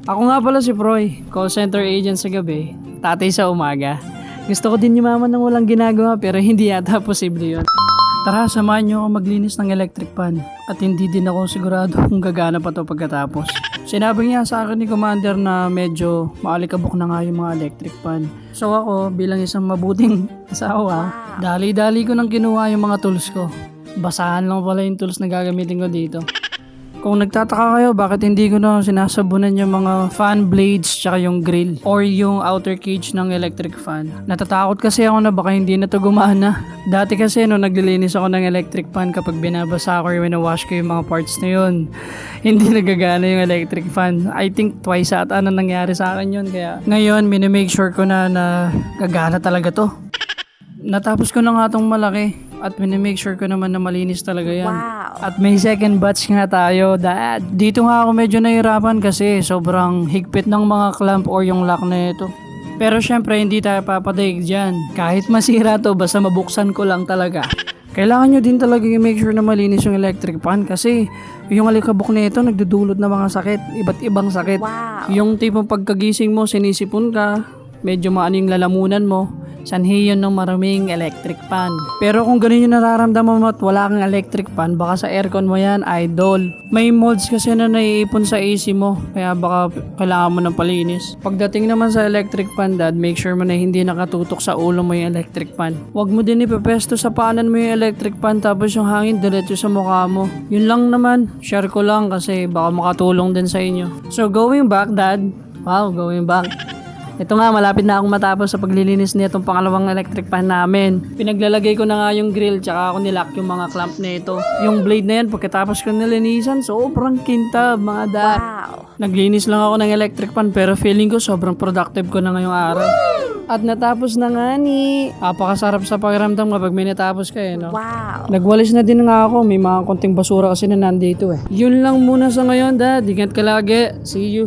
Ako nga pala si Proy, call center agent sa gabi, tatay sa umaga. Gusto ko din yumaman ng walang ginagawa pero hindi yata posible yun. Tara, samahan niyo ako maglinis ng electric pan at hindi din ako sigurado kung gagana pa to pagkatapos. Sinabi niya sa akin ni Commander na medyo maalikabok na nga yung mga electric pan. So ako, bilang isang mabuting asawa, dali-dali ko nang kinuha yung mga tools ko. Basahan lang pala yung tools na gagamitin ko dito. Kung nagtataka kayo bakit hindi ko na sinasabunan yung mga fan blades tsaka yung grill or yung outer cage ng electric fan. Natatakot kasi ako na baka hindi na to gumana. Dati kasi no naglilinis ako ng electric fan kapag binabasa ko or winawash ko yung mga parts na yun. Hindi nagagana yung electric fan. I think twice ata na nangyari sa akin yun. Kaya ngayon minimake sure ko na gagana talaga to. Natapos ko na nga tong malaki at minimake sure ko naman na malinis talaga yan. At may second batch nga tayo. Dito nga ako medyo nahirapan kasi sobrang higpit ng mga clamp or yung lock na ito. Pero syempre hindi tayo papadaig dyan. Kahit masira to basta mabuksan ko lang talaga. Kailangan nyo din talaga i-make sure na malinis yung electric fan kasi yung alikabok na ito nagdudulot ng mga sakit. Iba't ibang sakit. Yung tipong pagkagising mo sinisipon ka, medyo maano yung lalamunan mo. Sanhi yun ng maraming electric fan. Pero kung ganun yung nararamdaman mo at wala kang electric fan, baka sa aircon mo yan, idol. May molds kasi na naiipon sa AC mo, kaya baka kailangan mo ng palinis. Pagdating naman sa electric fan, dad, make sure mo na hindi nakatutok sa ulo mo yung electric fan. Huwag mo din ipepesto sa paanan mo yung electric fan tapos yung hangin diretso sa mukha mo. Yun lang naman, share ko lang kasi baka makatulong din sa inyo. So going back, dad. Wow, going back. Ito nga, malapit na akong matapos sa paglilinis nitong pangalawang electric fan namin. Pinaglalagay ko na nga yung grill tsaka ako nilock yung mga clamp nito. Yung blade na yan, pagkatapos ko nilinisan, sobrang kintab mga dad. Naglinis lang ako ng electric fan pero feeling ko sobrang productive ko na ngayong araw. At natapos na nga ni. Apakasarap sa pakiramdam kapag may natapos ka no? Nagwalis na din nga ako, may mga konting basura kasi na nandito eh. Yun lang muna sa ngayon dad, ingat ka lagi. See you.